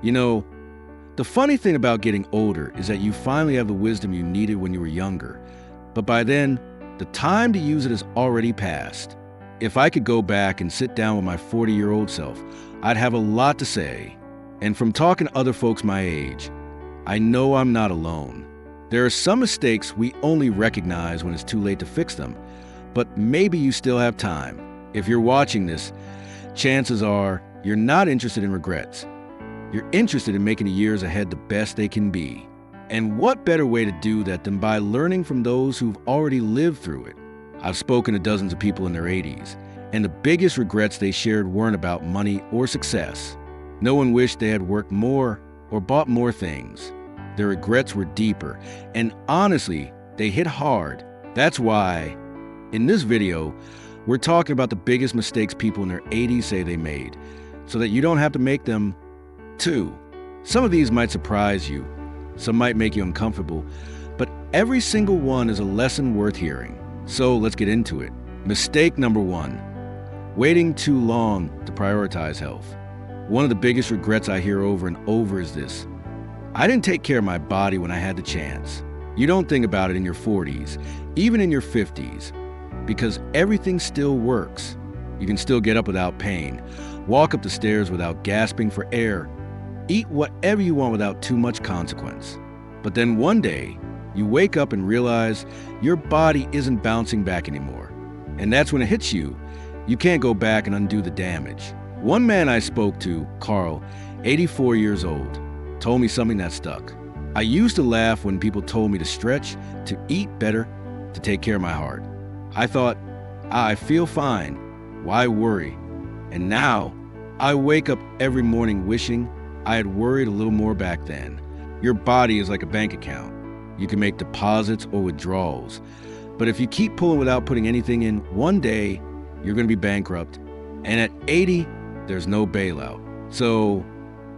You know, the funny thing about getting older is that you finally have the wisdom you needed when you were younger. But by then, the time to use it has already passed. If I could go back and sit down with my 40-year-old self, I'd have a lot to say. And from talking to other folks my age, I know I'm not alone. There are some mistakes we only recognize when it's too late to fix them, but maybe you still have time. If you're watching this, chances are you're not interested in regrets. You're interested in making the years ahead the best they can be. And what better way to do that than by learning from those who've already lived through it? I've spoken to dozens of people in their 80s, and the biggest regrets they shared weren't about money or success. No one wished they had worked more or bought more things. Their regrets were deeper, and honestly, they hit hard. That's why, in this video, we're talking about the biggest mistakes people in their 80s say they made, so that you don't have to make them too. Some of these might surprise you, some might make you uncomfortable, but every single one is a lesson worth hearing. So let's get into it. Mistake number 1, waiting too long to prioritize health. One of the biggest regrets I hear over and over is this: I didn't take care of my body when I had the chance. You don't think about it in your 40s, even in your 50s, because everything still works. You can still get up without pain, walk up the stairs without gasping for air, eat whatever you want without too much consequence. But then one day, you wake up and realize your body isn't bouncing back anymore. And that's when it hits you. You can't go back and undo the damage. One man I spoke to, Carl, 84 years old, told me something that stuck. I used to laugh when people told me to stretch, to eat better, to take care of my heart. I thought, I feel fine. Why worry? And now, I wake up every morning wishing I had worried a little more back then. Your body is like a bank account. You can make deposits or withdrawals. But if you keep pulling without putting anything in, one day, you're going to be bankrupt. And at 80, there's no bailout. So,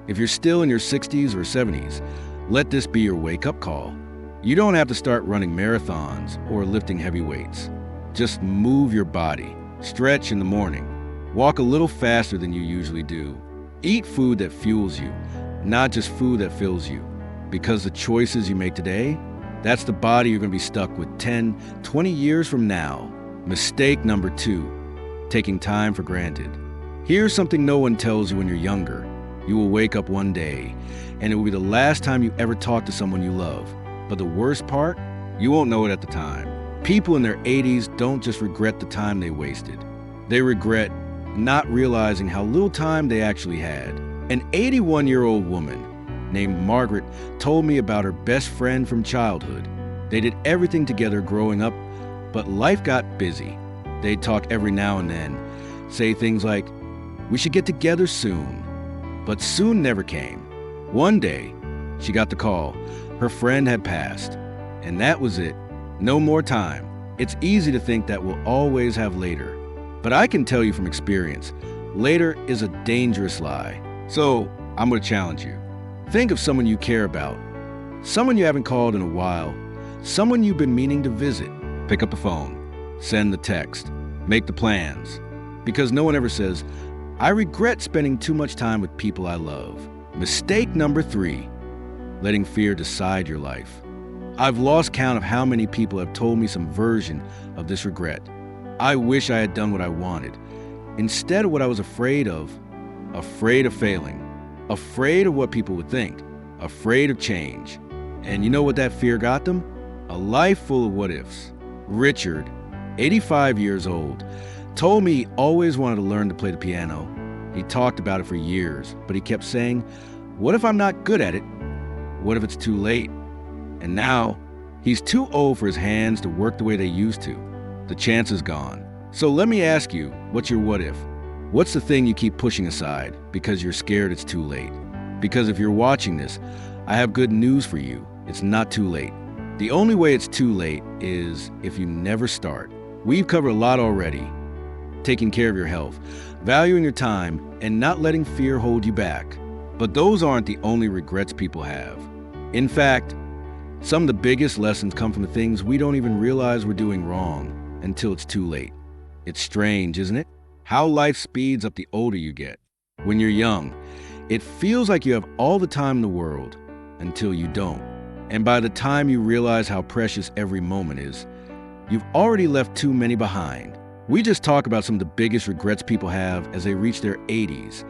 if you're still in your 60s or 70s, let this be your wake-up call. You don't have to start running marathons or lifting heavy weights. Just move your body. Stretch in the morning. Walk a little faster than you usually do. Eat food that fuels you, not just food that fills you. Because the choices you make today, that's the body you're going to be stuck with 10, 20 years from now. Mistake number 2, taking time for granted. Here's something no one tells you when you're younger. You will wake up one day, and it will be the last time you ever talk to someone you love. But the worst part, you won't know it at the time. People in their 80s don't just regret the time they wasted. They regret not realizing how little time they actually had. An 81-year-old woman named Margaret told me about her best friend from childhood. They did everything together growing up, but life got busy. They'd talk every now and then, say things like, "We should get together soon." But soon never came. One day, she got the call. Her friend had passed. And that was it. No more time. It's easy to think that we'll always have later. But I can tell you from experience, later is a dangerous lie. So, I'm going to challenge you. Think of someone you care about, someone you haven't called in a while, someone you've been meaning to visit. Pick up the phone, send the text, make the plans. Because no one ever says, "I regret spending too much time with people I love." Mistake number 3, letting fear decide your life. I've lost count of how many people have told me some version of this regret. I wish I had done what I wanted, instead of what I was afraid of failing, afraid of what people would think, afraid of change. And you know what that fear got them? A life full of what-ifs. Richard, 85 years old, told me he always wanted to learn to play the piano. He talked about it for years, but he kept saying, "What if I'm not good at it? What if it's too late?" And now, he's too old for his hands to work the way they used to. The chance is gone. So let me ask you, what's your what if? What's the thing you keep pushing aside because you're scared it's too late? Because if you're watching this, I have good news for you. It's not too late. The only way it's too late is if you never start. We've covered a lot already. Taking care of your health, valuing your time, and not letting fear hold you back. But those aren't the only regrets people have. In fact, some of the biggest lessons come from the things we don't even realize we're doing wrong until it's too late. It's strange, isn't it? How life speeds up the older you get. When you're young, It feels like you have all the time in the world until you don't. And by the time you realize how precious every moment is, you've already left too many behind. We just talk about some of the biggest regrets people have as they reach their 80s,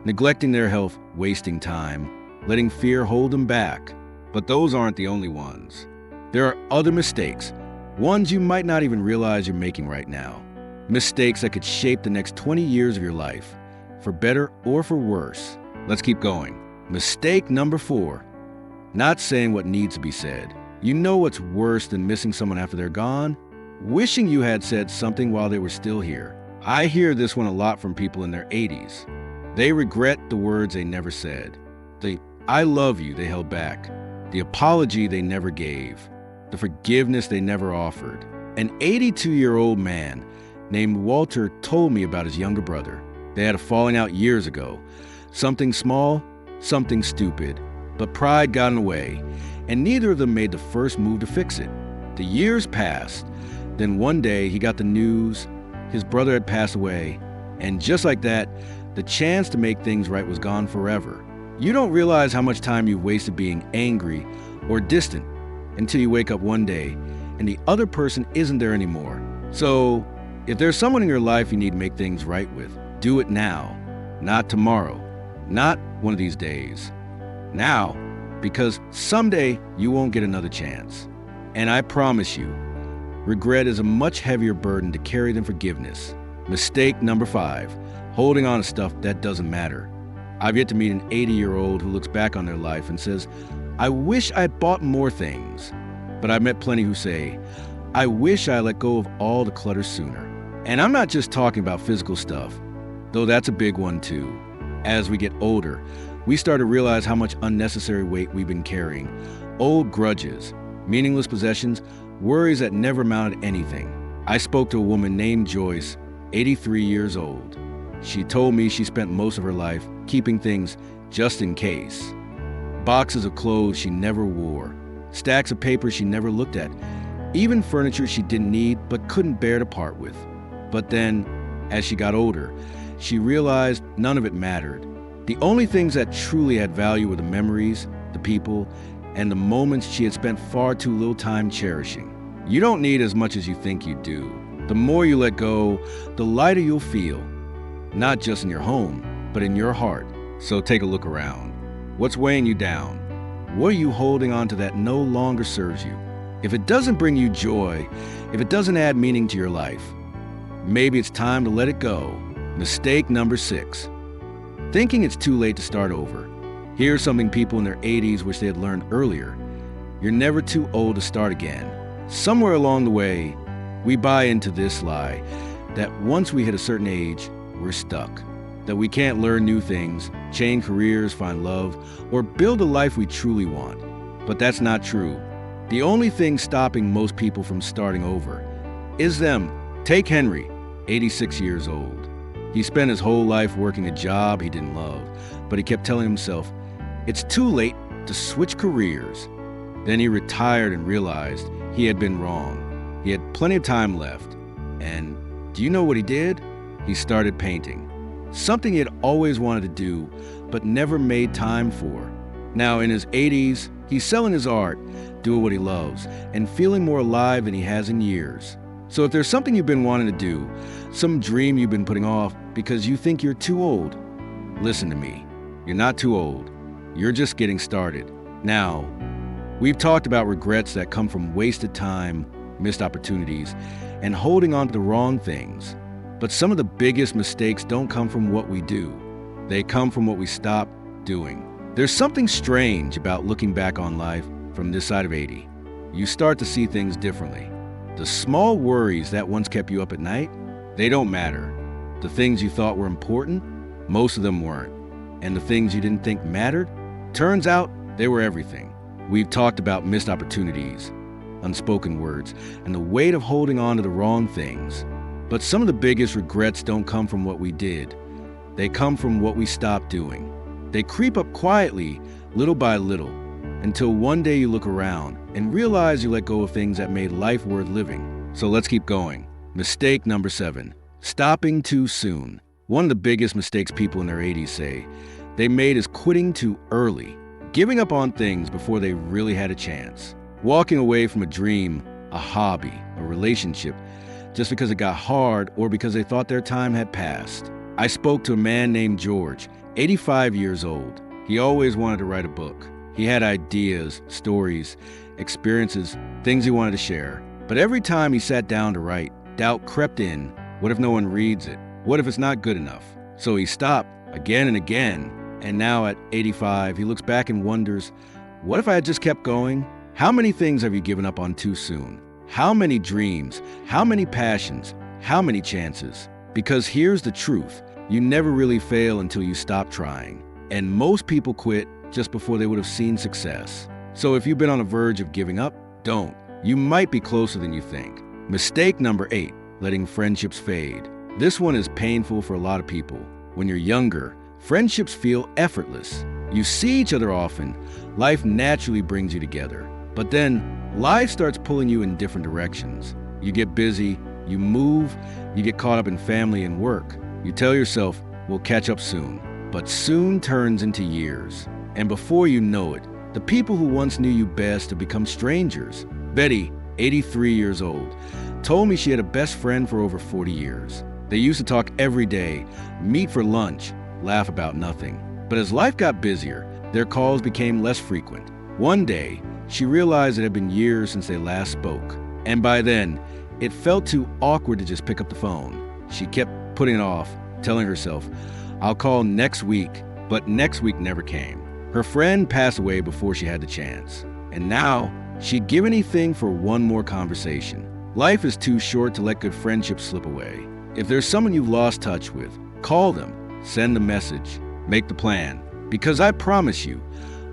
neglecting their health, wasting time, letting fear hold them back. But those aren't the only ones. There are other mistakes, ones you might not even realize you're making right now. Mistakes that could shape the next 20 years of your life, for better or for worse. Let's keep going. Mistake number 4, not saying what needs to be said. You know what's worse than missing someone after they're gone? Wishing you had said something while they were still here. I hear this one a lot from people in their 80s. They regret the words they never said. The "I love you" they held back. The apology they never gave. The forgiveness they never offered. An 82-year-old man named Walter told me about his younger brother. They had a falling out years ago. Something small, something stupid. But pride got in the way, and neither of them made the first move to fix it. The years passed. Then one day he got the news his brother had passed away, and just like that, the chance to make things right was gone forever. You don't realize how much time you've wasted being angry or distant until you wake up one day and the other person isn't there anymore. So, if there's someone in your life you need to make things right with, do it now, not tomorrow, not one of these days. Now, because someday you won't get another chance. And I promise you, regret is a much heavier burden to carry than forgiveness. Mistake number 5, holding on to stuff that doesn't matter. I've yet to meet an 80-year-old who looks back on their life and says, "I wish I'd bought more things." But I've met plenty who say, "I wish I let go of all the clutter sooner." And I'm not just talking about physical stuff, though that's a big one too. As we get older, we start to realize how much unnecessary weight we've been carrying. Old grudges, meaningless possessions, worries that never amounted to anything. I spoke to a woman named Joyce, 83 years old. She told me she spent most of her life keeping things just in case. Boxes of clothes she never wore, stacks of papers she never looked at, even furniture she didn't need but couldn't bear to part with. But then, as she got older, she realized none of it mattered. The only things that truly had value were the memories, the people, and the moments she had spent far too little time cherishing. You don't need as much as you think you do. The more you let go, the lighter you'll feel, not just in your home, but in your heart. So take a look around. What's weighing you down? What are you holding on to that no longer serves you? If it doesn't bring you joy, if it doesn't add meaning to your life, maybe it's time to let it go. Mistake number 6, thinking it's too late to start over. Here's something people in their 80s wish they had learned earlier. You're never too old to start again. Somewhere along the way, we buy into this lie that once we hit a certain age, we're stuck. That we can't learn new things, change careers, find love, or build a life we truly want. But that's not true. The only thing stopping most people from starting over is them. Take Henry, 86 years old. He spent his whole life working a job he didn't love, but he kept telling himself, it's too late to switch careers. Then he retired and realized he had been wrong. He had plenty of time left. And do you know what he did? He started painting. Something he had always wanted to do, but never made time for. Now in his 80s, he's selling his art, doing what he loves, and feeling more alive than he has in years. So if there's something you've been wanting to do, some dream you've been putting off because you think you're too old, listen to me. You're not too old. You're just getting started. Now, we've talked about regrets that come from wasted time, missed opportunities, and holding on to the wrong things. But some of the biggest mistakes don't come from what we do. They come from what we stop doing. There's something strange about looking back on life from this side of 80. You start to see things differently. The small worries that once kept you up at night, they don't matter. The things you thought were important, most of them weren't. And the things you didn't think mattered, turns out they were everything. We've talked about missed opportunities, unspoken words, and the weight of holding on to the wrong things. But some of the biggest regrets don't come from what we did. They come from what we stopped doing. They creep up quietly, little by little, until one day you look around and realize you let go of things that made life worth living. So let's keep going. Mistake number 7, stopping too soon. One of the biggest mistakes people in their 80s say, they made is quitting too early, giving up on things before they really had a chance, walking away from a dream, a hobby, a relationship, just because it got hard or because they thought their time had passed. I spoke to a man named George, 85 years old. He always wanted to write a book. He had ideas, stories, experiences, things he wanted to share. But every time he sat down to write, doubt crept in. What if no one reads it? What if it's not good enough? So he stopped again and again. And now at 85, he looks back and wonders, what if I had just kept going? How many things have you given up on too soon? How many dreams? How many passions? How many chances? Because here's the truth. You never really fail until you stop trying. And most people quit just before they would have seen success. So if you've been on the verge of giving up, don't. You might be closer than you think. Mistake number 8, letting friendships fade. This one is painful for a lot of people. When you're younger, friendships feel effortless. You see each other often. Life naturally brings you together. But then life starts pulling you in different directions. You get busy, you move, you get caught up in family and work. You tell yourself, we'll catch up soon. But soon turns into years. And before you know it, the people who once knew you best have become strangers. Betty, 83 years old, told me she had a best friend for over 40 years. They used to talk every day, meet for lunch, laugh about nothing. But as life got busier, their calls became less frequent. One day, she realized it had been years since they last spoke. And by then, it felt too awkward to just pick up the phone. She kept putting it off, telling herself, I'll call next week, but next week never came. Her friend passed away before she had the chance. And now, she'd give anything for one more conversation. Life is too short to let good friendships slip away. If there's someone you've lost touch with, call them, send a message, make the plan. Because I promise you,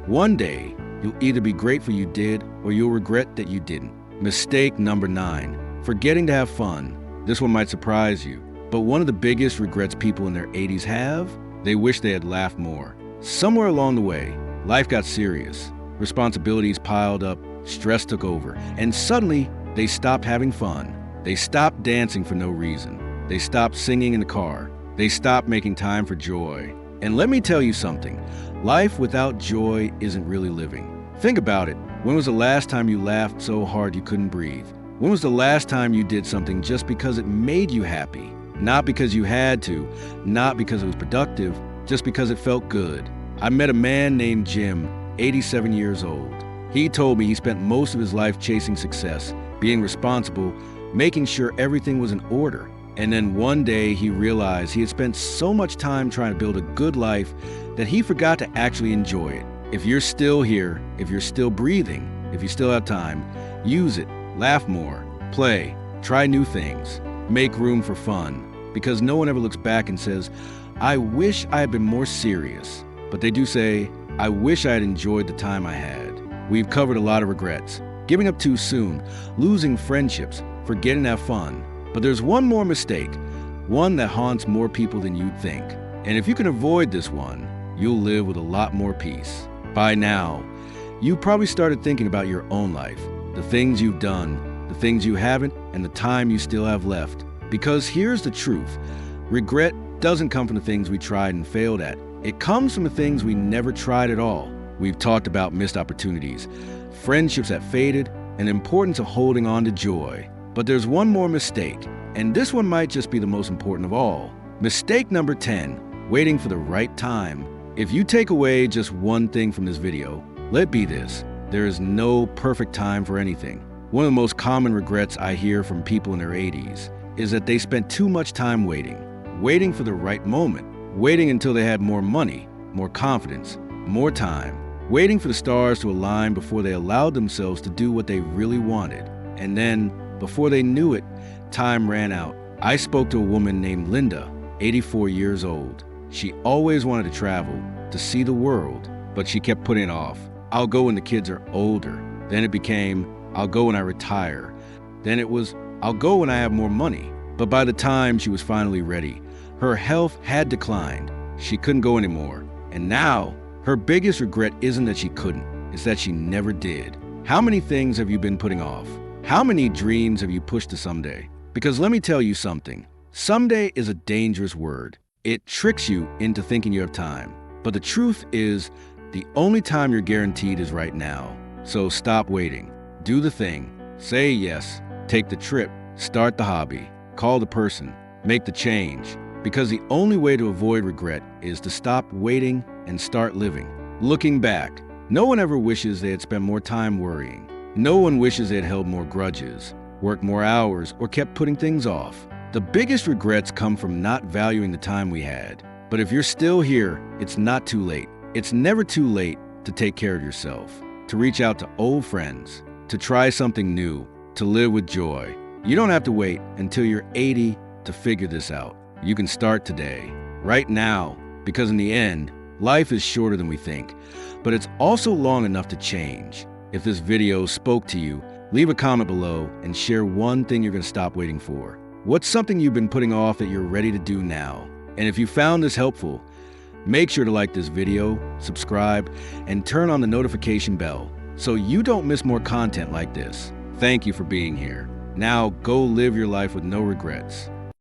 one day, you'll either be grateful you did or you'll regret that you didn't. Mistake number 9, forgetting to have fun. This one might surprise you, but one of the biggest regrets people in their 80s have, they wish they had laughed more. Somewhere along the way, life got serious. Responsibilities piled up, stress took over, and suddenly they stopped having fun. They stopped dancing for no reason. They stopped singing in the car. They stopped making time for joy. And let me tell you something, life without joy isn't really living. Think about it. When was the last time you laughed so hard you couldn't breathe? When was the last time you did something just because it made you happy? Not because you had to, not because it was productive, just because it felt good. I met a man named Jim, 87 years old. He told me he spent most of his life chasing success, being responsible, making sure everything was in order. And then one day he realized he had spent so much time trying to build a good life that he forgot to actually enjoy it. If you're still here, if you're still breathing, if you still have time, use it, laugh more, play, try new things, make room for fun. Because no one ever looks back and says, I wish I had been more serious. But they do say, I wish I had enjoyed the time I had. We've covered a lot of regrets. Giving up too soon, losing friendships, forgetting to have fun. But there's one more mistake, one that haunts more people than you'd think. And if you can avoid this one, you'll live with a lot more peace. By now, you probably started thinking about your own life, the things you've done, the things you haven't, and the time you still have left. Because here's the truth, regret doesn't come from the things we tried and failed at. It comes from the things we never tried at all. We've talked about missed opportunities, friendships that faded, and the importance of holding on to joy. But there's one more mistake, and this one might just be the most important of all. Mistake number 10, waiting for the right time. If you take away just one thing from this video, let it be this: there is no perfect time for anything. One of the most common regrets I hear from people in their 80s is that they spent too much time waiting for the right moment, waiting until they had more money, more confidence, more time, waiting for the stars to align before they allowed themselves to do what they really wanted. And then, before they knew it, time ran out. I spoke to a woman named Linda, 84 years old. She always wanted to travel, to see the world, but she kept putting it off. I'll go when the kids are older. Then it became, I'll go when I retire. Then it was, I'll go when I have more money. But by the time she was finally ready, her health had declined. She couldn't go anymore. And now, her biggest regret isn't that she couldn't, it's that she never did. How many things have you been putting off? How many dreams have you pushed to someday? Because let me tell you something. Someday is a dangerous word. It tricks you into thinking you have time. But the truth is, the only time you're guaranteed is right now. So stop waiting. Do the thing. Say yes. Take the trip. Start the hobby. Call the person. Make the change. Because the only way to avoid regret is to stop waiting and start living. Looking back, no one ever wishes they had spent more time worrying. No one wishes they had held more grudges, worked more hours, or kept putting things off. The biggest regrets come from not valuing the time we had. But if you're still here, it's not too late. It's never too late to take care of yourself, to reach out to old friends, to try something new, to live with joy. You don't have to wait until you're 80 to figure this out. You can start today, right now, because in the end, life is shorter than we think, but it's also long enough to change. If this video spoke to you, leave a comment below and share one thing you're going to stop waiting for. What's something you've been putting off that you're ready to do now? And if you found this helpful, make sure to like this video, subscribe, and turn on the notification bell so you don't miss more content like this. Thank you for being here. Now go live your life with no regrets.